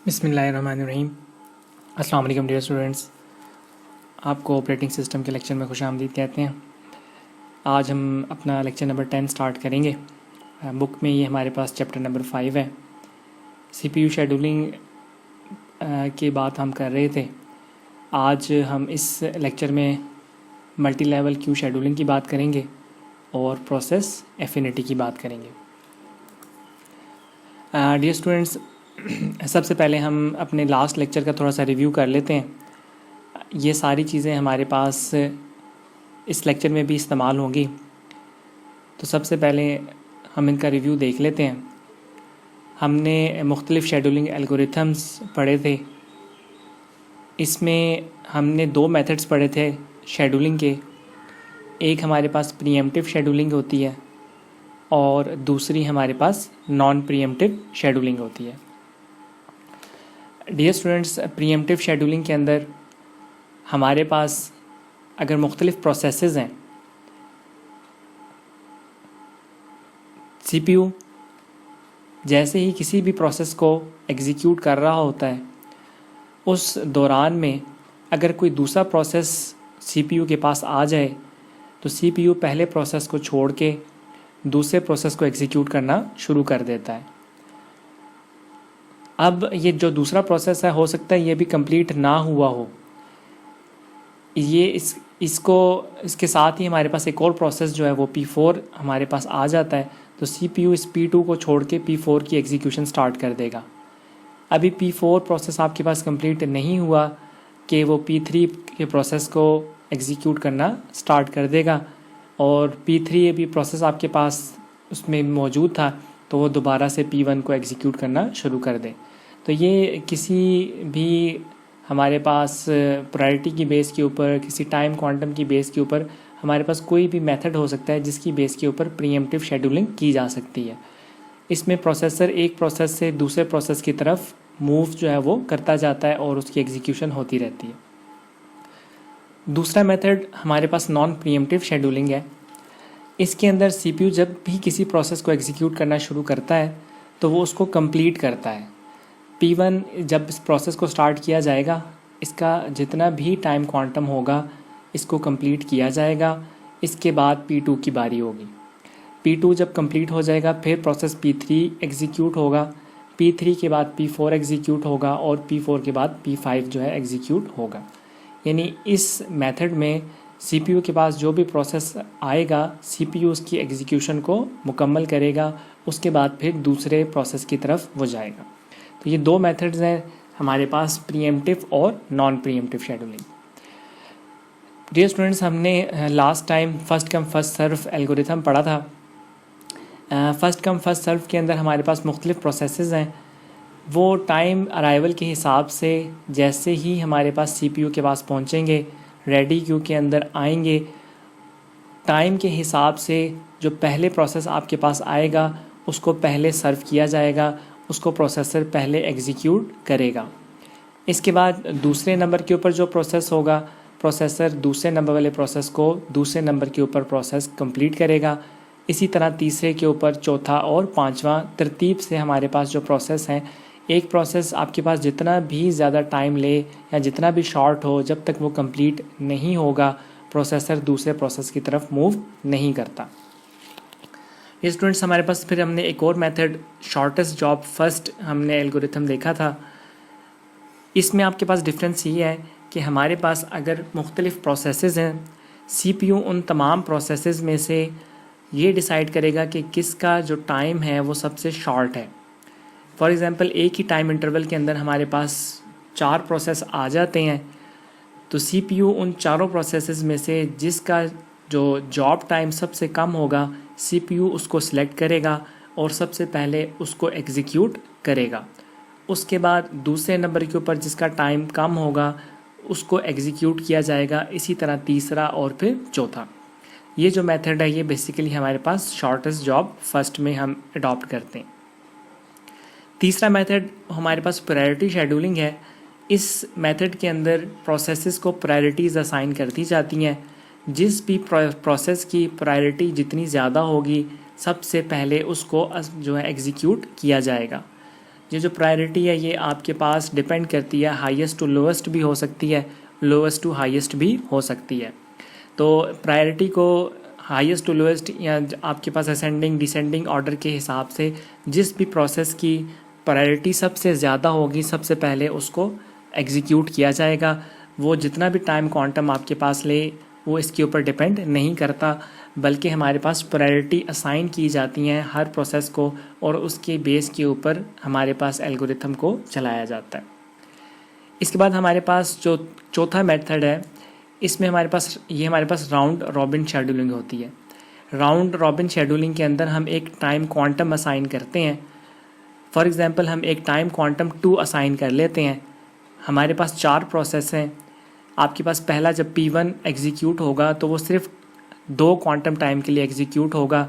बिस्मिल्लाहिर्रहमानिर्रहीम। अस्सलाम वालेकुम डियर स्टूडेंट्स, आपको ऑपरेटिंग सिस्टम के लेक्चर में खुशामदीद कहते हैं। आज हम अपना लेक्चर नंबर 10 स्टार्ट करेंगे। बुक में ये हमारे पास चैप्टर नंबर 5 है। सीपीयू शेड्यूलिंग की बात हम कर रहे थे। आज हम इस लेक्चर में मल्टी लेवल क्यू शेड्यूलिंग की बात करेंगे और प्रोसेस एफिनिटी की बात करेंगे। डियर स्टूडेंट्स, सबसे पहले हम अपने लास्ट लेक्चर का थोड़ा सा रिव्यू कर लेते हैं। ये सारी चीज़ें हमारे पास इस लेक्चर में भी इस्तेमाल होंगी, तो सबसे पहले हम इनका रिव्यू देख लेते हैं। हमने मुख्तलिफ़ शेड्यूलिंग एल्गोरिथम्स पढ़े थे। इसमें हमने 2 मेथड्स पढ़े थे शेड्यूलिंग के। एक हमारे पास प्रीएम्प्टिव शेड्यूलिंग होती है और दूसरी हमारे पास नॉन प्रीएम्प्टिव शेड्यूलिंग होती है। डियर स्टूडेंट्स, प्रीएम्प्टिव शेड्यूलिंग के अंदर हमारे पास अगर मुख्तलिफ़ प्रोसेसेस हैं, सीपीयू जैसे ही किसी भी प्रोसेस को एग्जीक्यूट कर रहा होता है, उस दौरान में अगर कोई दूसरा प्रोसेस सीपीयू के पास आ जाए तो सीपीयू पहले प्रोसेस को छोड़ के दूसरे प्रोसेस को एग्जीक्यूट करना शुरू कर देता है। अब ये जो दूसरा प्रोसेस है, हो सकता है ये भी कंप्लीट ना हुआ हो। ये इसके साथ ही हमारे पास एक और प्रोसेस जो है वो P4 हमारे पास आ जाता है, तो CPU इस P2 को छोड़ के P4 की एग्जीक्यूशन स्टार्ट कर देगा। अभी P4 प्रोसेस आपके पास कंप्लीट नहीं हुआ कि वो P3 के प्रोसेस को एग्जीक्यूट करना स्टार्ट कर देगा, और P3 भी प्रोसेस आपके पास उसमें मौजूद था तो वो दोबारा से P1 को एग्जीक्यूट करना शुरू कर दे। तो ये किसी भी हमारे पास प्रायोरिटी की बेस के ऊपर, किसी टाइम क्वांटम की बेस के ऊपर हमारे पास कोई भी मेथड हो सकता है जिसकी बेस के ऊपर प्रीएम्प्टिव शेड्यूलिंग की जा सकती है। इसमें प्रोसेसर एक प्रोसेस से दूसरे प्रोसेस की तरफ मूव जो है वो करता जाता है और उसकी एग्जीक्यूशन होती रहती है। दूसरा मेथड हमारे पास नॉन प्रीएम्प्टिव शेड्यूलिंग है। इसके अंदर सीपीयू जब भी किसी प्रोसेस को एग्जीक्यूट करना शुरू करता है तो वो उसको कंप्लीट करता है। P1 जब इस प्रोसेस को स्टार्ट किया जाएगा, इसका जितना भी टाइम क्वांटम होगा इसको कंप्लीट किया जाएगा। इसके बाद P2 की बारी होगी। P2 जब कंप्लीट हो जाएगा फिर प्रोसेस P3 एग्जीक्यूट होगा, P3 के बाद P4 एग्जीक्यूट होगा और P4 के बाद P5 जो है एग्जीक्यूट होगा। यानी इस मेथड में सीपीयू के पास जो भी प्रोसेस आएगा, सीपीयू उसकी एग्जीक्यूशन को मुकम्मल करेगा, उसके बाद फिर दूसरे प्रोसेस की तरफ वो जाएगा। तो ये 2 मेथड्स हैं हमारे पास, प्रीएम्प्टिव और non preemptive scheduling. Dear students, हमने last time first come first serve algorithm पढ़ा था। फर्स्ट कम फर्स्ट सर्व के अंदर हमारे पास मुख्तलिफ़ प्रोसेसेस हैं। वो टाइम अराइवल के हिसाब से जैसे ही हमारे पास सीपीयू के पास पहुंचेंगे, रेडी क्यू के अंदर आएंगे, टाइम के हिसाब से जो पहले प्रोसेस आपके पास आएगा उसको पहले सर्व किया जाएगा, उसको प्रोसेसर पहले एग्जीक्यूट करेगा। इसके बाद दूसरे नंबर के ऊपर जो प्रोसेस होगा, प्रोसेसर दूसरे नंबर वाले प्रोसेस को दूसरे नंबर के ऊपर प्रोसेस कंप्लीट करेगा। इसी तरह तीसरे के ऊपर चौथा और पांचवा, तरतीब से हमारे पास जो प्रोसेस हैं, एक प्रोसेस आपके पास जितना भी ज़्यादा टाइम ले या जितना भी शॉर्ट हो, जब तक वो कंप्लीट नहीं होगा प्रोसेसर दूसरे प्रोसेस की तरफ मूव नहीं करता। ये स्टूडेंट्स, हमारे पास फिर हमने एक और मेथड शॉर्टेस्ट जॉब फर्स्ट हमने एल्गोरिथम देखा था। इसमें आपके पास डिफरेंस ये है कि हमारे पास अगर मुख्तलिफ़ प्रोसेसेस हैं, सीपीयू उन तमाम प्रोसेसेस में से ये डिसाइड करेगा कि किसका जो टाइम है वो सबसे शॉर्ट है। फॉर एग्ज़ाम्पल, एक ही टाइम इंटरवल के अंदर हमारे पास 4 प्रोसेस आ जाते हैं, तो सीपीयू उन चारों प्रोसेसेस में से जिसका जो जॉब टाइम सबसे कम होगा, सीपीयू उसको सिलेक्ट करेगा और सबसे पहले उसको एग्जीक्यूट करेगा। उसके बाद दूसरे नंबर के ऊपर जिसका टाइम कम होगा उसको एग्जीक्यूट किया जाएगा। इसी तरह तीसरा और फिर चौथा। ये जो मेथड है ये बेसिकली हमारे पास शॉर्टेस्ट जॉब फर्स्ट में हम अडॉप्ट करते हैं। तीसरा मेथड हमारे पास प्रायोरिटी शेड्यूलिंग है। इस मेथड के अंदर प्रोसेसेस को प्रायोरिटीज़ असाइन कर दी जाती हैं। जिस भी प्रोसेस की प्रायोरिटी जितनी ज़्यादा होगी, सबसे पहले उसको जो है एग्जीक्यूट किया जाएगा। ये जो प्रायोरिटी है ये आपके पास डिपेंड करती है, हाईएस्ट टू लोएस्ट भी हो सकती है, लोएस्ट टू हाईएस्ट भी हो सकती है। तो प्रायोरिटी को हाईएस्ट टू लोएस्ट या आपके पास असेंडिंग डिसेंडिंग ऑर्डर के हिसाब से जिस भी प्रोसेस की प्रायोरिटी सबसे ज़्यादा होगी सबसे पहले उसको एग्जीक्यूट किया जाएगा। वो जितना भी टाइम क्वांटम आपके पास ले वो इसके ऊपर डिपेंड नहीं करता, बल्कि हमारे पास प्रायोरिटी असाइन की जाती हैं हर प्रोसेस को और उसके बेस के ऊपर हमारे पास एल्गोरिथम को चलाया जाता है। इसके बाद हमारे पास जो चौथा मेथड है इसमें हमारे पास राउंड रॉबिन शेड्यूलिंग होती है। राउंड रॉबिन शेड्यूलिंग के अंदर हम एक टाइम क्वांटम असाइन करते हैं। फॉर एग्जांपल हम एक टाइम क्वांटम 2 असाइन कर लेते हैं। हमारे पास 4 प्रोसेस हैं। आपके पास पहला जब P1 एग्जीक्यूट होगा तो वो सिर्फ 2 क्वांटम टाइम के लिए एग्जीक्यूट होगा।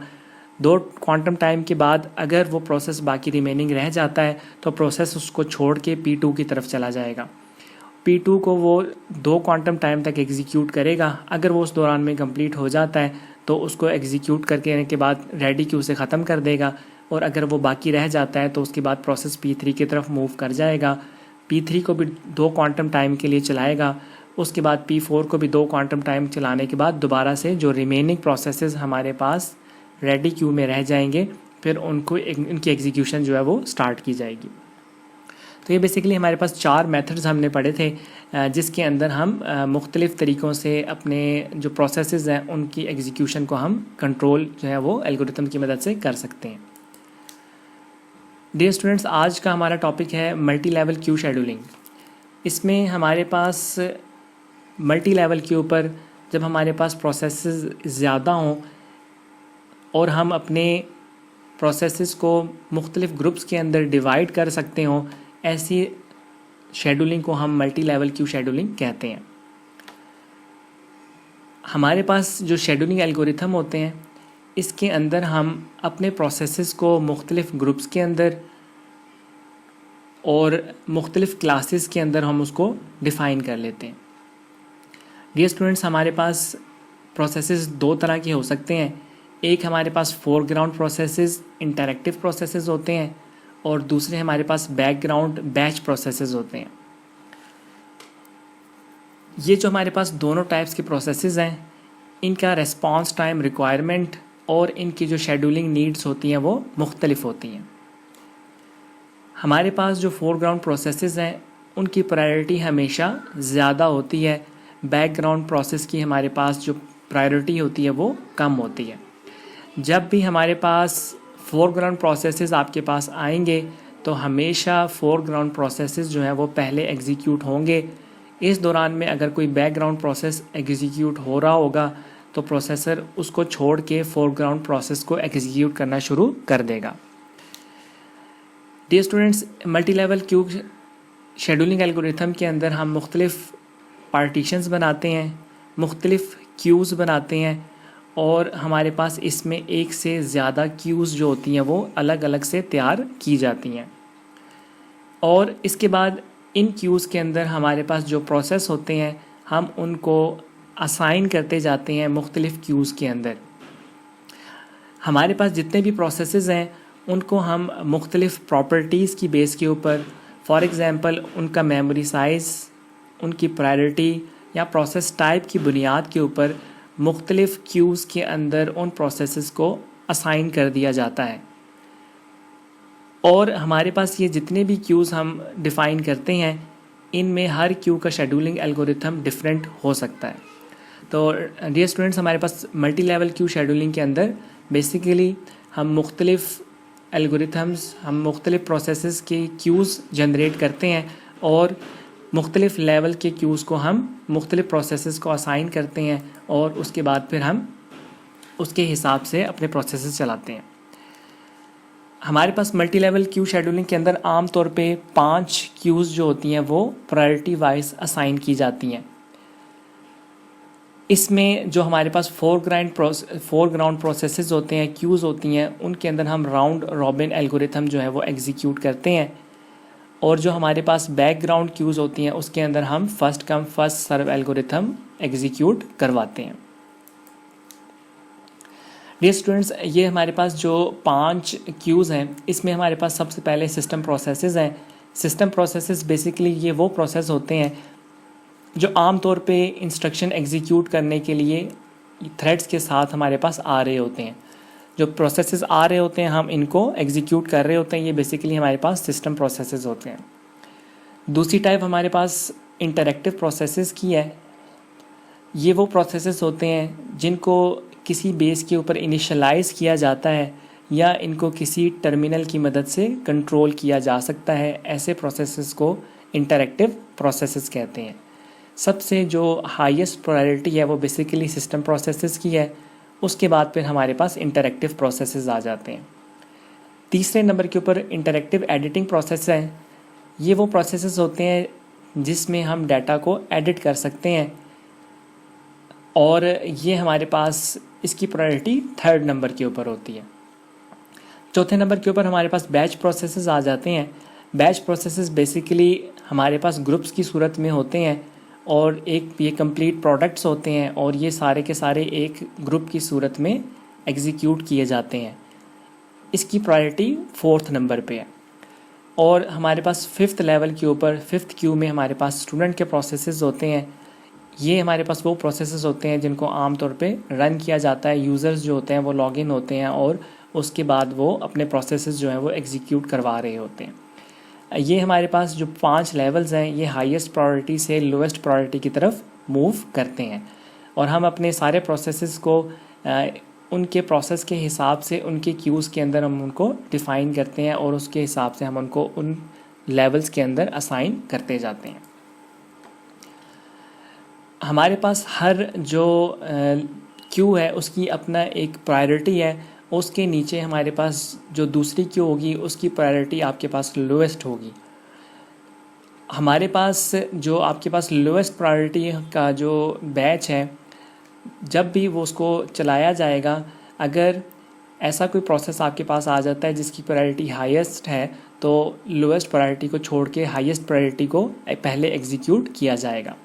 2 क्वांटम टाइम के बाद अगर वो प्रोसेस बाकी रिमेनिंग रह जाता है तो प्रोसेस उसको छोड़ के P2 की तरफ चला जाएगा। P2 को वो 2 क्वांटम टाइम तक एग्जीक्यूट करेगा। अगर वो उस दौरान में कंप्लीट हो जाता है तो उसको एग्जीक्यूट करने के बाद रेडी क्यू से ख़त्म कर देगा, और अगर वो बाकी रह जाता है तो उसके बाद प्रोसेस P3 की तरफ मूव कर जाएगा। P3 को भी 2 क्वांटम टाइम के लिए चलाएगा। उसके बाद P4 को भी 2 क्वांटम टाइम चलाने के बाद दोबारा से जो रिमेनिंग प्रोसेसेस हमारे पास रेडी क्यू में रह जाएंगे फिर उनकी एग्जीक्यूशन जो है वो स्टार्ट की जाएगी। तो ये बेसिकली हमारे पास 4 मेथड्स हमने पढ़े थे जिसके अंदर हम मुख्तलिफ़ तरीक़ों से अपने जो प्रोसेसेस हैं उनकी एग्जीक्यूशन को हम कंट्रोल जो है वो एल्गोरिथम की मदद से कर सकते हैं। डियर स्टूडेंट्स, आज का हमारा टॉपिक है मल्टी लेवल क्यू शेड्यूलिंग। इसमें हमारे पास मल्टी लेवल के ऊपर जब हमारे पास प्रोसेसेस ज़्यादा हों और हम अपने प्रोसेसेस को मुख्तलिफ़ ग्रुप्स के अंदर डिवाइड कर सकते हों, ऐसी शेड्यूलिंग को हम मल्टी लेवल क्यू शेड्यूलिंग कहते हैं। हमारे पास जो शेड्यूलिंग एल्गोरिथम होते हैं इसके अंदर हम अपने प्रोसेसेस को मुख्तलिफ़ ग्रुप्स के अंदर और मुख्तलिफ़ क्लासेस के अंदर हम उसको डिफ़ाइन कर लेते हैं। डियर स्टूडेंट्स, हमारे पास प्रोसेसेस 2 तरह के हो सकते हैं। एक हमारे पास फोरग्राउंड प्रोसेसेस इंटरैक्टिव प्रोसेसेस होते हैं और दूसरे हमारे पास बैकग्राउंड बैच प्रोसेसेस होते हैं। ये जो हमारे पास दोनों टाइप्स के प्रोसेसेस हैं इनका रिस्पांस टाइम रिक्वायरमेंट और इनकी जो शेड्यूलिंग नीड्स होती हैं वो मुख्तलिफ होती हैं। हमारे पास जो फोरग्राउंड प्रोसेसेस हैं उनकी प्रायोरिटी हमेशा ज़्यादा होती है, बैकग्राउंड प्रोसेस की हमारे पास जो प्रायोरिटी होती है वो कम होती है। जब भी हमारे पास फोरग्राउंड प्रोसेसेस आपके पास आएंगे तो हमेशा फोरग्राउंड प्रोसेसेस जो हैं वो पहले एग्जीक्यूट होंगे। इस दौरान में अगर कोई बैकग्राउंड प्रोसेस एग्जीक्यूट हो रहा होगा तो प्रोसेसर उसको छोड़ के फोरग्राउंड प्रोसेस को एग्जीक्यूट करना शुरू कर देगा। Dear students, multi level queue scheduling algorithm के अंदर हम मुख्तलिफ़ पार्टीशंस बनाते हैं, मुख्तलिफ़ क्यूज़ बनाते हैं और हमारे पास इसमें एक से ज़्यादा क्यूज़ जो होती हैं वो अलग अलग से तैयार की जाती हैं। और इसके बाद इन क्यूज़ के अंदर हमारे पास जो प्रोसेस होते हैं हम उनको असाइन करते जाते हैं मुख्तलिफ़ क्यूज़ के अंदर। हमारे पास जितने भी प्रोसेसेस हैं उनको हम मुख्तलिफ़ प्रॉपर्टीज़ की बेस के ऊपर, फॉर एग्ज़ाम्पल उनका मेमोरी साइज़, उनकी प्रायोरिटी या प्रोसेस टाइप की बुनियाद के ऊपर मुख्तलिफ़ क्यूज़ के अंदर उन प्रोसेसेस को असाइन कर दिया जाता है। और हमारे पास ये जितने भी क्यूज़ हम डिफ़ाइन करते हैं इनमें हर क्यू का शेड्यूलिंग एल्गोरिथम डिफरेंट हो सकता है। तो डियर स्टूडेंट्स, हमारे पास मल्टी लेवल क्यू शेड्यूलिंग के अंदर बेसिकली हम मुख्तलिफ़ एल्गोरिथम्स, हम मुख्तलिफ़ प्रोसेसेस के क्यूज़ जनरेट करते हैं और मुख्तलिफ़ लेवल के क्यूज़ को हम मुख्तलिफ़ प्रोसेसेस को असाइन करते हैं और उसके बाद फिर हम उसके हिसाब से अपने प्रोसेसेस चलाते हैं। हमारे पास मल्टी लेवल क्यू शेड्यूलिंग के अंदर आम तौर पे 5 क्यूज़ जो होती हैं वो प्रायोरिटी वाइज असाइन की जाती हैं। इसमें जो हमारे पास फोरग्राउंड प्रोसेसेस होते हैं, क्यूज़ होती हैं, उनके अंदर हम राउंड रॉबिन एल्गोरिथम जो है वो एग्जीक्यूट करते हैं। और जो हमारे पास बैकग्राउंड क्यूज़ होती हैं उसके अंदर हम first come first serve algorithm execute करवाते हैं। डियर स्टूडेंट्स, ये हमारे पास जो 5 क्यूज़ हैं, इसमें हमारे पास सबसे पहले सिस्टम प्रोसेसेस हैं। सिस्टम प्रोसेसेस बेसिकली ये वो प्रोसेस होते हैं जो आम तौर पे इंस्ट्रक्शन एग्जीक्यूट करने के लिए थ्रेड्स के साथ हमारे पास आ रहे होते हैं। जो प्रोसेसेस आ रहे होते हैं, हम इनको एग्जीक्यूट कर रहे होते हैं, ये बेसिकली हमारे पास सिस्टम प्रोसेसेस होते हैं। दूसरी टाइप हमारे पास इंटरैक्टिव प्रोसेसेस की है। ये वो प्रोसेसेस होते हैं जिनको किसी बेस के ऊपर इनिशियलाइज किया जाता है या इनको किसी टर्मिनल की मदद से कंट्रोल किया जा सकता है। ऐसे प्रोसेसेस को इंटरैक्टिव प्रोसेसेस कहते हैं। सबसे जो हाईएस्ट प्रायोरिटी है वो बेसिकली सिस्टम प्रोसेसेस की है। उसके बाद फिर हमारे पास इंटरैक्टिव प्रोसेसेस आ जाते हैं। तीसरे नंबर के ऊपर इंटरैक्टिव एडिटिंग प्रोसेस है। ये वो प्रोसेसेस होते हैं जिसमें हम डाटा को एडिट कर सकते हैं, और ये हमारे पास इसकी प्रायोरिटी 3rd नंबर के ऊपर होती है। चौथे नंबर के ऊपर हमारे पास बैच प्रोसेसेस आ जाते हैं। बैच प्रोसेसेस बेसिकली हमारे पास ग्रुप्स की सूरत में होते हैं और एक ये कंप्लीट प्रोडक्ट्स होते हैं, और ये सारे के सारे एक ग्रुप की सूरत में एग्जीक्यूट किए जाते हैं। इसकी प्रायोरिटी 4th नंबर पे है। और हमारे पास 5th लेवल के ऊपर 5th क्यू में हमारे पास स्टूडेंट के प्रोसेसेस होते हैं। ये हमारे पास वो प्रोसेसेस होते हैं जिनको आमतौर पे रन किया जाता है। यूज़र्स जो होते हैं वो लॉगिन होते हैं और उसके बाद वो अपने प्रोसेसेस जो हैं वो एग्जीक्यूट करवा रहे होते हैं। ये हमारे पास जो 5 लेवल्स हैं, ये हाईएस्ट प्रायोरिटी से लोएस्ट प्रायोरिटी की तरफ मूव करते हैं, और हम अपने सारे प्रोसेसेस को उनके प्रोसेस के हिसाब से उनके क्यूज़ के अंदर हम उनको डिफ़ाइन करते हैं, और उसके हिसाब से हम उनको उन लेवल्स के अंदर असाइन करते जाते हैं। हमारे पास हर जो क्यू है उसकी अपना एक प्रायोरिटी है। उसके नीचे हमारे पास जो दूसरी क्यू होगी उसकी प्रायोरिटी आपके पास लोएस्ट होगी। हमारे पास जो आपके पास लोएस्ट प्रायोरिटी का जो बैच है, जब भी वो उसको चलाया जाएगा, अगर ऐसा कोई प्रोसेस आपके पास आ जाता है जिसकी प्रायोरिटी हाईएस्ट है, तो लोएस्ट प्रायोरिटी को छोड़ के हाईएस्ट प्रायोरिटी को पहले एग्जीक्यूट किया जाएगा।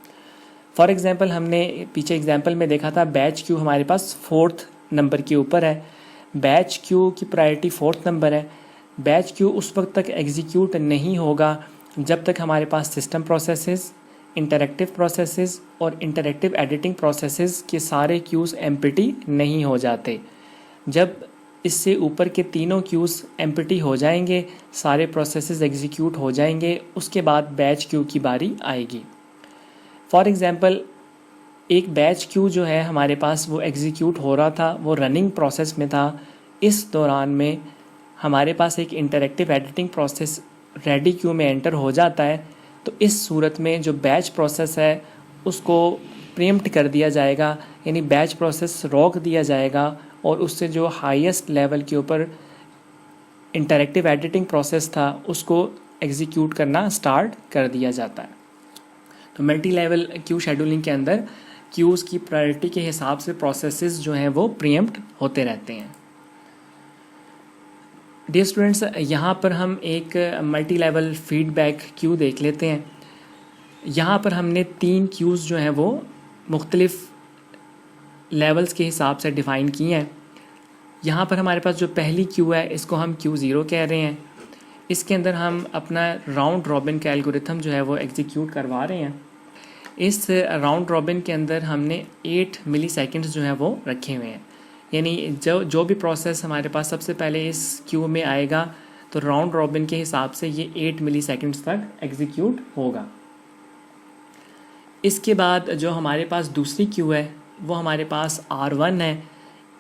फॉर एग्जांपल, हमने पीछे एग्जांपल में देखा था बैच क्यू हमारे पास 4th नंबर के ऊपर है। बैच क्यू की प्रायोरिटी 4th नंबर है। बैच क्यू उस वक्त तक एग्जीक्यूट नहीं होगा जब तक हमारे पास सिस्टम प्रोसेसेस, इंटरैक्टिव प्रोसेसेस और इंटरैक्टिव एडिटिंग प्रोसेसेस के सारे क्यूज़ एम्प्टी नहीं हो जाते। जब इससे ऊपर के तीनों क्यूज़ एम्प्टी हो जाएंगे, सारे प्रोसेसेस एग्जीक्यूट हो जाएंगे, उसके बाद बैच क्यू की बारी आएगी। फॉर एग्ज़ाम्पल, एक बैच क्यू जो है हमारे पास वो एग्जीक्यूट हो रहा था, वो रनिंग प्रोसेस में था। इस दौरान में हमारे पास एक interactive editing process ready queue में एंटर हो जाता है। तो इस सूरत में जो बैच प्रोसेस है उसको प्रीएम्प्ट कर दिया जाएगा, यानी बैच प्रोसेस रोक दिया जाएगा, और उससे जो हाईएस्ट लेवल के ऊपर इंटरैक्टिव एडिटिंग प्रोसेस था उसको एग्जीक्यूट करना स्टार्ट कर दिया जाता है। तो मल्टी लेवल क्यू शेड्यूलिंग के अंदर क्यूज़ की प्रायोरिटी के हिसाब से प्रोसेसेस जो हैं वो प्रीएम्प्ट होते रहते हैं। डियर स्टूडेंट्स, यहाँ पर हम एक मल्टी लेवल फीडबैक क्यू देख लेते हैं। यहाँ पर हमने 3 क्यूज़ जो हैं वो मुख्तलिफ लेवल्स के हिसाब से डिफ़ाइन किए हैं। यहाँ पर हमारे पास जो पहली क्यू है इसको हम Q0 कह रहे हैं। इसके अंदर हम अपना राउंड रॉबिन का एल्गोरिथम जो है वो एग्जीक्यूट करवा रहे हैं। इस राउंड रॉबिन के अंदर हमने 8 मिलीसेकंड्स जो है वो रखे हुए हैं, यानी जो भी प्रोसेस हमारे पास सबसे पहले इस क्यू में आएगा तो राउंड रॉबिन के हिसाब से ये 8 मिलीसेकंड्स तक एग्जीक्यूट होगा। इसके बाद जो हमारे पास दूसरी क्यू है वो हमारे पास R1 है।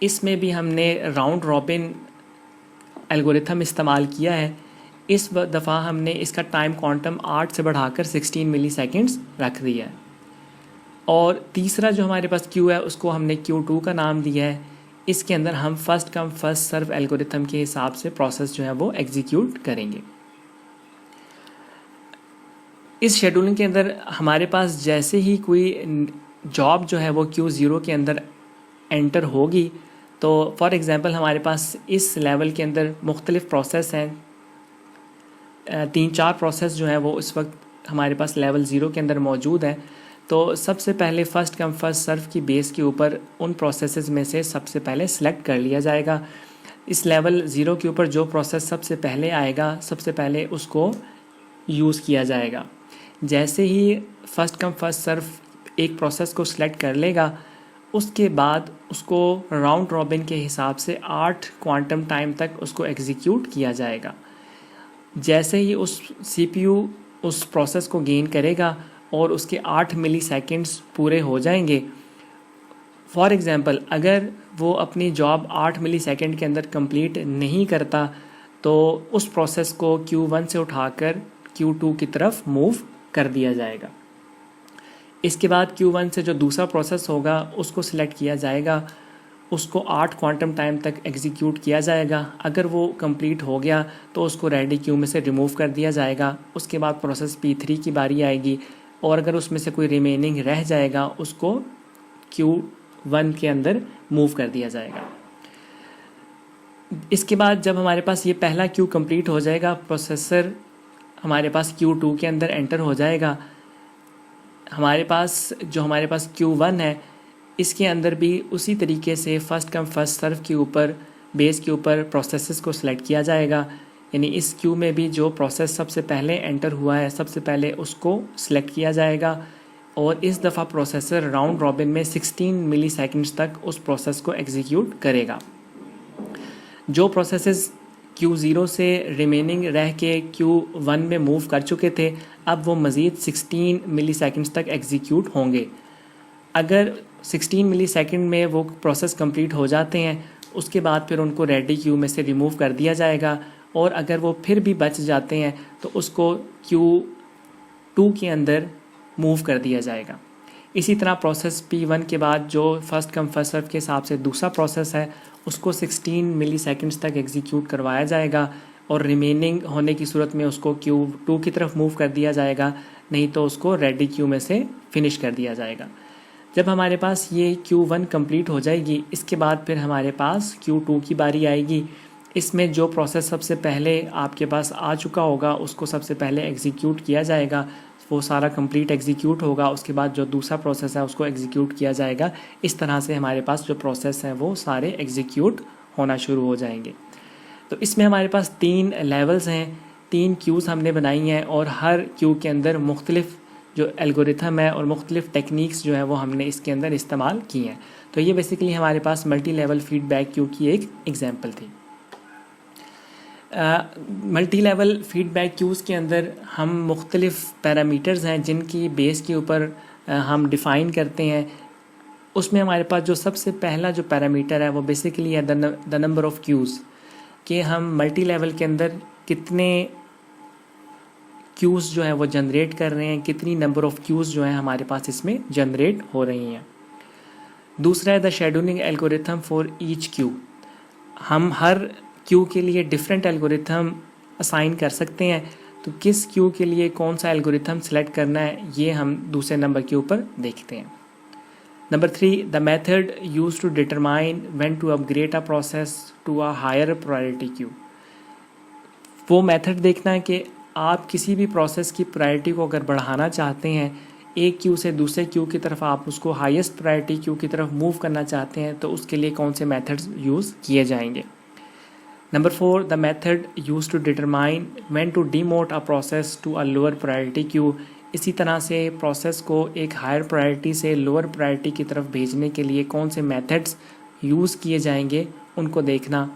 इसमें भी हमने राउंड रॉबिन एल्गोरिथम इस्तेमाल किया है। इस दफ़ा हमने इसका टाइम क्वांटम 8 से बढ़ाकर 16 मिलीसेकंड्स रख दिया है। और तीसरा जो हमारे पास क्यू है उसको हमने Q2 का नाम दिया है। इसके अंदर हम first come first serve algorithm के हिसाब से प्रोसेस जो है वो एग्जीक्यूट करेंगे। इस शेड्यूलिंग के अंदर हमारे पास जैसे ही कोई जॉब जो है वो Q0 के अंदर एंटर होगी, तो फॉर एग्ज़ाम्पल हमारे पास इस लेवल के अंदर मुख्तलिफ प्रोसेस हैं। 3-4 प्रोसेस जो है वो इस वक्त हमारे पास लेवल 0 के अंदर मौजूद है। तो सबसे पहले फ़र्स्ट कम फर्स्ट सर्व की बेस के ऊपर उन प्रोसेसेस में से सबसे पहले सिलेक्ट कर लिया जाएगा। इस लेवल 0 के ऊपर जो प्रोसेस सबसे पहले आएगा सबसे पहले उसको यूज़ किया जाएगा। जैसे ही फ़र्स्ट कम फर्स्ट सर्व एक प्रोसेस को सिलेक्ट कर लेगा उसके बाद उसको राउंड रॉबिन के हिसाब से 8 क्वांटम टाइम तक उसको एग्जीक्यूट किया जाएगा। जैसे ही उस CPU उस प्रोसेस को गेन करेगा और उसके 8 मिली सेकेंड्स पूरे हो जाएंगे, फॉर एग्ज़ाम्पल अगर वो अपनी जॉब 8 मिली सेकेंड के अंदर कंप्लीट नहीं करता तो उस प्रोसेस को Q1 से उठाकर Q2 की तरफ मूव कर दिया जाएगा। इसके बाद Q1 से जो दूसरा प्रोसेस होगा उसको सिलेक्ट किया जाएगा, उसको 8 क्वांटम टाइम तक एग्जीक्यूट किया जाएगा। अगर वो कंप्लीट हो गया तो उसको रेडी क्यू में से रिमूव कर दिया जाएगा। उसके बाद प्रोसेस P3 की बारी आएगी और अगर उसमें से कोई रिमेनिंग रह जाएगा उसको Q1 के अंदर मूव कर दिया जाएगा। इसके बाद जब हमारे पास ये पहला क्यू कंप्लीट हो जाएगा, प्रोसेसर हमारे पास Q2 के अंदर एंटर हो जाएगा। हमारे पास Q1 है इसके अंदर भी उसी तरीके से फ़र्स्ट कम फर्स्ट सर्व के ऊपर बेस के ऊपर प्रोसेसेस को सिलेक्ट किया जाएगा। यानी इस क्यू में भी जो प्रोसेस सबसे पहले एंटर हुआ है सबसे पहले उसको सिलेक्ट किया जाएगा और इस दफ़ा प्रोसेसर राउंड रॉबिन में 16 मिली सेकेंड्स तक उस प्रोसेस को एग्जीक्यूट करेगा। जो प्रोसेसेस Q0 से रिमेनिंग रह के Q1 में मूव कर चुके थे अब वो मज़ीद 16 मिली सेकेंड्स तक एग्जीक्यूट होंगे। अगर 16 मिली सेकेंड में वो प्रोसेस कंप्लीट हो जाते हैं उसके बाद फिर उनको रेडी क्यू में से रिमूव कर दिया जाएगा और अगर वो फिर भी बच जाते हैं तो उसको Q2 के अंदर मूव कर दिया जाएगा। इसी तरह प्रोसेस P1 के बाद जो फर्स्ट कम फर्स्ट सर्व के हिसाब से दूसरा प्रोसेस है उसको 16 मिली सेकेंड्स तक एग्जीक्यूट करवाया जाएगा और रिमेनिंग होने की सूरत में उसको Q2 की तरफ मूव कर दिया जाएगा, नहीं तो उसको रेडी क्यू में से फिनिश कर दिया जाएगा। जब हमारे पास ये Q1 कंप्लीट हो जाएगी इसके बाद फिर हमारे पास Q2 की बारी आएगी। इसमें जो प्रोसेस सबसे पहले आपके पास आ चुका होगा उसको सबसे पहले एग्जीक्यूट किया जाएगा, वो सारा कंप्लीट एग्जीक्यूट होगा। उसके बाद जो दूसरा प्रोसेस है उसको एग्जीक्यूट किया जाएगा। इस तरह से हमारे पास जो प्रोसेस हैं वो सारे एग्जीक्यूट होना शुरू हो जाएंगे। तो इसमें हमारे पास 3 लेवल्स हैं, 3 क्यूज़ हमने बनाई हैं और हर क्यू के अंदर मुख्तलिफ जो एल्गोरिथम है और मुख्तलिफ टेक्निक्स जो है वो हमने इसके अंदर इस्तेमाल की हैं। तो ये बेसिकली हमारे पास मल्टी लेवल फीडबैक क्यू की एक एग्जांपल थी। मल्टी लेवल फीडबैक क्यूज़ के अंदर हम मुख्तलिफ पैरामीटर्स हैं जिनकी बेस के ऊपर हम डिफ़ाइन करते हैं। उसमें हमारे पास जो सबसे पहला जो पैरामीटर है वो बेसिकली है द नंबर ऑफ़ क्यूज़, कि हम मल्टी लेवल के अंदर कितने क्यूज़ जो है वो जनरेट कर रहे हैं, कितनी नंबर ऑफ़ क्यूज़ जो है हमारे पास इसमें जनरेट हो रही हैं। दूसरा है the scheduling algorithm for each Q. हम हर क्यू के लिए डिफरेंट एल्गोरिथम असाइन कर सकते हैं, तो किस क्यू के लिए कौन सा एल्गोरिथम सेलेक्ट करना है ये हम दूसरे नंबर के ऊपर देखते हैं। Number 3, the method use to determine when to upgrade a process to a higher priority queue. वो मेथड देखना है कि आप किसी भी प्रोसेस की प्रायोरिटी को अगर बढ़ाना चाहते हैं, एक क्यू से दूसरे क्यू की तरफ आप उसको हाईएस्ट प्रायोरिटी क्यू की तरफ मूव करना चाहते हैं, तो उसके लिए कौन से मेथड्स यूज़ किए जाएंगे। Number 4, the method use to determine when to demote a process to a lower priority queue. इसी तरह से प्रोसेस को एक हायर प्रायोरिटी से लोअर प्रायोरिटी की तरफ भेजने के लिए कौन से मेथड्स यूज़ किए जाएंगे उनको देखना।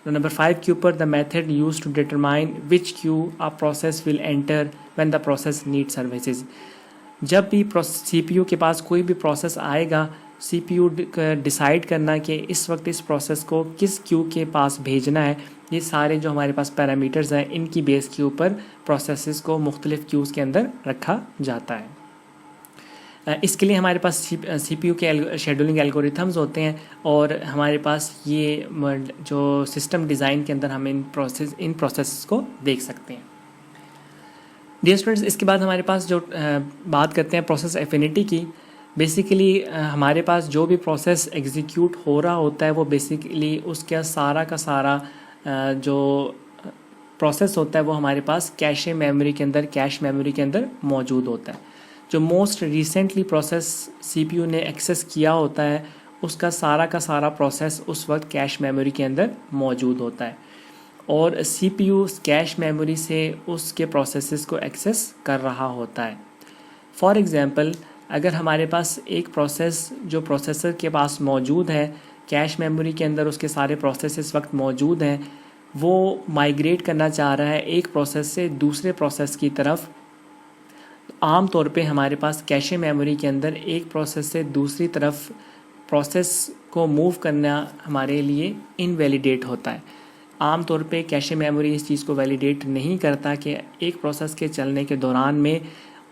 नंबर 5 के ऊपर the method use to determine which queue a process will enter when the process need services. जब भी CPU के पास कोई भी प्रोसेस आएगा, CPU डिसाइड करना कि इस वक्त इस प्रोसेस को किस क्यू के पास भेजना है, ये सारे जो हमारे पास पैरामीटर्स हैं इनकी बेस के ऊपर प्रोसेसेस को मुख्तलिफ क्यूज़ के अंदर रखा जाता है। इसके लिए हमारे पास CPU के शेड्यूलिंग एल्गोरिथम्स होते हैं और हमारे पास ये जो सिस्टम डिज़ाइन के अंदर हम इन प्रोसेस को देख सकते हैं। डियर स्टूडेंट्स, इसके बाद हमारे पास जो बात करते हैं प्रोसेस एफिनिटी की। बेसिकली हमारे पास जो भी प्रोसेस एग्जीक्यूट हो रहा होता है वो बेसिकली उसका सारा का सारा जो प्रोसेस होता है वो हमारे पास कैश मेमोरी के अंदर मौजूद होता है। जो मोस्ट रिसेंटली प्रोसेस CPU ने एक्सेस किया होता है उसका सारा का सारा प्रोसेस उस वक्त कैश मेमोरी के अंदर मौजूद होता है और CPU कैश मेमोरी से उसके प्रोसेसेस को एक्सेस कर रहा होता है। फॉर एग्ज़ाम्पल, अगर हमारे पास एक प्रोसेस जो प्रोसेसर के पास मौजूद है, कैश मेमोरी के अंदर उसके सारे प्रोसेस इस वक्त मौजूद हैं, वो माइग्रेट करना चाह रहा है एक प्रोसेस से दूसरे प्रोसेस की तरफ, आम तौर पे हमारे पास कैशे मेमोरी के अंदर एक प्रोसेस से दूसरी तरफ प्रोसेस को मूव करना हमारे लिए इनवैलिडेट होता है। आम तौर पे कैशे मेमोरी इस चीज़ को वैलिडेट नहीं करता कि एक प्रोसेस के चलने के दौरान में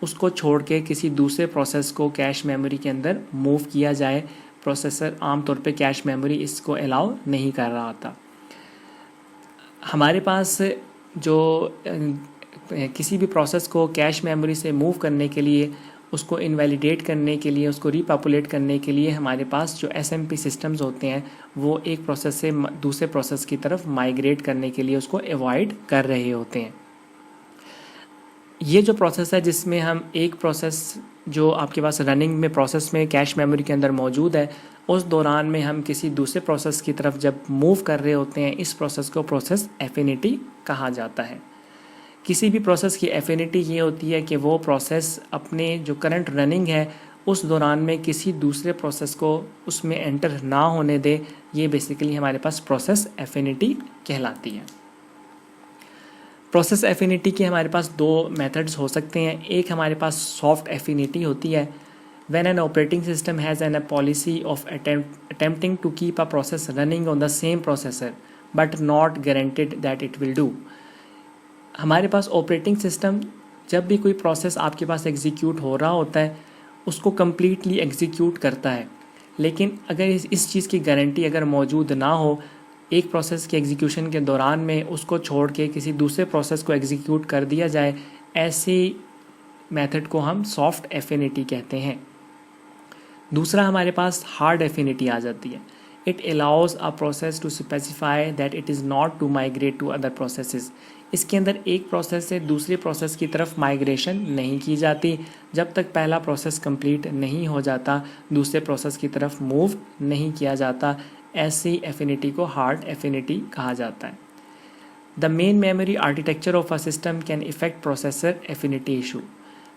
उसको छोड़ के किसी दूसरे प्रोसेस को कैश मेमोरी के अंदर मूव किया जाए। प्रोसेसर आम तौर पे कैश मेमोरी इसको अलाउ नहीं कर रहा था। हमारे पास जो किसी भी प्रोसेस को कैश मेमोरी से मूव करने के लिए, उसको इनवैलिडेट करने के लिए, उसको रीपॉपुलेट करने के लिए हमारे पास जो SMP सिस्टम्स होते हैं वो एक प्रोसेस से दूसरे प्रोसेस की तरफ माइग्रेट करने के लिए उसको अवॉइड कर रहे होते हैं। ये जो प्रोसेस है जिसमें हम एक प्रोसेस जो आपके पास रनिंग में प्रोसेस में कैश मेमोरी के अंदर मौजूद है, उस दौरान में हम किसी दूसरे प्रोसेस की तरफ जब मूव कर रहे होते हैं, इस प्रोसेस को प्रोसेस एफिनिटी कहा जाता है। किसी भी प्रोसेस की एफिनिटी ये होती है कि वो प्रोसेस अपने जो करंट रनिंग है उस दौरान में किसी दूसरे प्रोसेस को उसमें एंटर ना होने दे। ये बेसिकली हमारे पास प्रोसेस एफिनिटी कहलाती है। प्रोसेस एफिनिटी के हमारे पास दो मेथड्स हो सकते हैं। एक हमारे पास सॉफ्ट एफिनिटी होती है, when an operating system has an policy of attempting to keep a process running on the same processor but not guaranteed that it will do. हमारे पास ऑपरेटिंग सिस्टम जब भी कोई प्रोसेस आपके पास एग्जीक्यूट हो रहा होता है उसको कम्प्लीटली एग्जीक्यूट करता है, लेकिन अगर इस चीज़ की गारंटी अगर मौजूद ना हो, एक प्रोसेस के एग्जीक्यूशन के दौरान में उसको छोड़ के किसी दूसरे प्रोसेस को एग्जीक्यूट कर दिया जाए, ऐसी मेथड को हम सॉफ्ट एफिनिटी कहते हैं। दूसरा हमारे पास हार्ड एफिनिटी आ जाती है। It allows a process to specify that it is not to migrate to other processes. इसके अंदर एक प्रोसेस से दूसरे प्रोसेस की तरफ माइग्रेशन नहीं की जाती जब तक पहला प्रोसेस कंप्लीट नहीं हो जाता, दूसरे प्रोसेस की तरफ मूव नहीं किया जाता। ऐसी एफिनिटी को हार्ड एफिनिटी कहा जाता है। The main memory architecture of a system can effect processor affinity issue.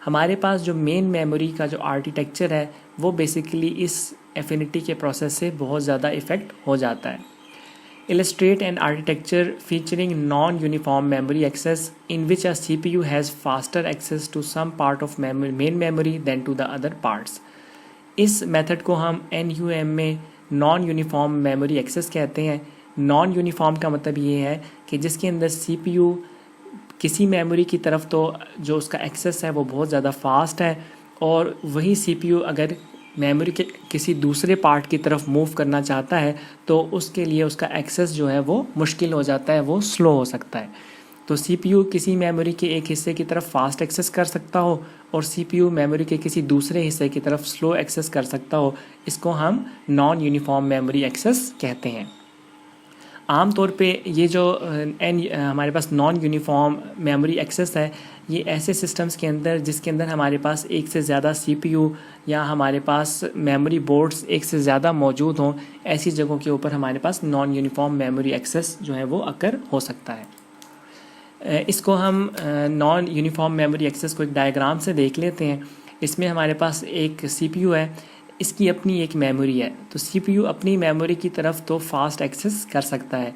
हमारे पास जो मेन मेमोरी का जो आर्किटेक्चर है वो बेसिकली इस एफिनिटी के प्रोसेस से बहुत ज़्यादा इफ़ेक्ट हो जाता है। Illustrate an architecture featuring non-uniform memory access in which a CPU has faster access to some part of main memory than to the other parts. इस मेथड को हम NUM में नॉन यूनिफॉर्म मेमोरी एक्सेस कहते हैं। Non uniform का मतलब ये है कि जिसके अंदर CPU किसी मेमोरी की तरफ तो जो उसका एक्सेस है वो बहुत ज़्यादा फास्ट है, और वही CPU अगर मेमोरी के किसी दूसरे पार्ट की तरफ मूव करना चाहता है तो उसके लिए उसका एक्सेस जो है वो मुश्किल हो जाता है, वो स्लो हो सकता है। तो CPU किसी मेमोरी के एक हिस्से की तरफ फास्ट एक्सेस कर सकता हो और CPU मेमोरी के किसी दूसरे हिस्से की तरफ स्लो एक्सेस कर सकता हो। इसको हम नॉन यूनिफॉर्म मेमोरी एक्सेस कहते हैं। आम तौर पे ये जो हमारे पास नॉन यूनिफॉर्म मेमोरी एक्सेस है, ये ऐसे सिस्टम्स के अंदर जिसके अंदर हमारे पास एक से ज़्यादा CPU या हमारे पास मेमोरी बोर्ड्स एक से ज़्यादा मौजूद हों, ऐसी जगहों के ऊपर हमारे पास नॉन यूनिफॉर्म मेमोरी एक्सेस जो है वो अकर हो सकता है। इसको हम नॉन यूनिफॉर्म मेमोरी एक्सेस को एक डायग्राम से देख लेते हैं। इसमें हमारे पास एक CPU है, इसकी अपनी एक मेमोरी है, तो CPU अपनी मेमोरी की तरफ तो फास्ट एक्सेस कर सकता है।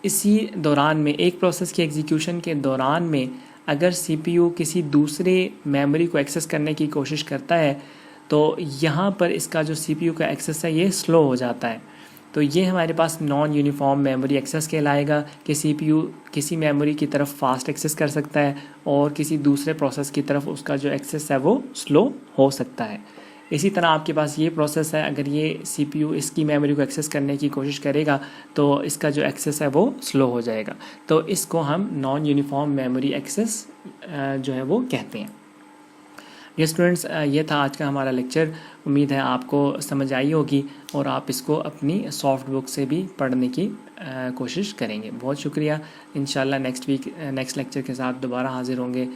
इसी दौरान में एक प्रोसेस के एग्जीक्यूशन के दौरान में अगर CPU किसी दूसरे मेमोरी को एक्सेस करने की कोशिश करता है तो यहाँ पर इसका जो CPU का एक्सेस है ये स्लो हो जाता है। तो ये हमारे पास नॉन यूनिफॉर्म मेमोरी एक्सेस कहलाएगा कि CPU किसी मेमोरी की तरफ फास्ट एक्सेस कर सकता है और किसी दूसरे प्रोसेस की तरफ उसका जो एक्सेस है वो स्लो हो सकता है। इसी तरह आपके पास ये प्रोसेस है, अगर ये CPU इसकी मेमोरी को एक्सेस करने की कोशिश करेगा तो इसका जो एक्सेस है वो स्लो हो जाएगा। तो इसको हम नॉन यूनिफॉर्म मेमोरी एक्सेस जो है वो कहते हैं। ये स्टूडेंट्स, ये था आज का हमारा लेक्चर। उम्मीद है आपको समझ आई होगी और आप इसको अपनी सॉफ्ट बुक से भी पढ़ने की कोशिश करेंगे। बहुत शुक्रिया। इंशाल्लाह नेक्स्ट वीक नेक्स्ट लेक्चर के साथ दोबारा हाजिर होंगे।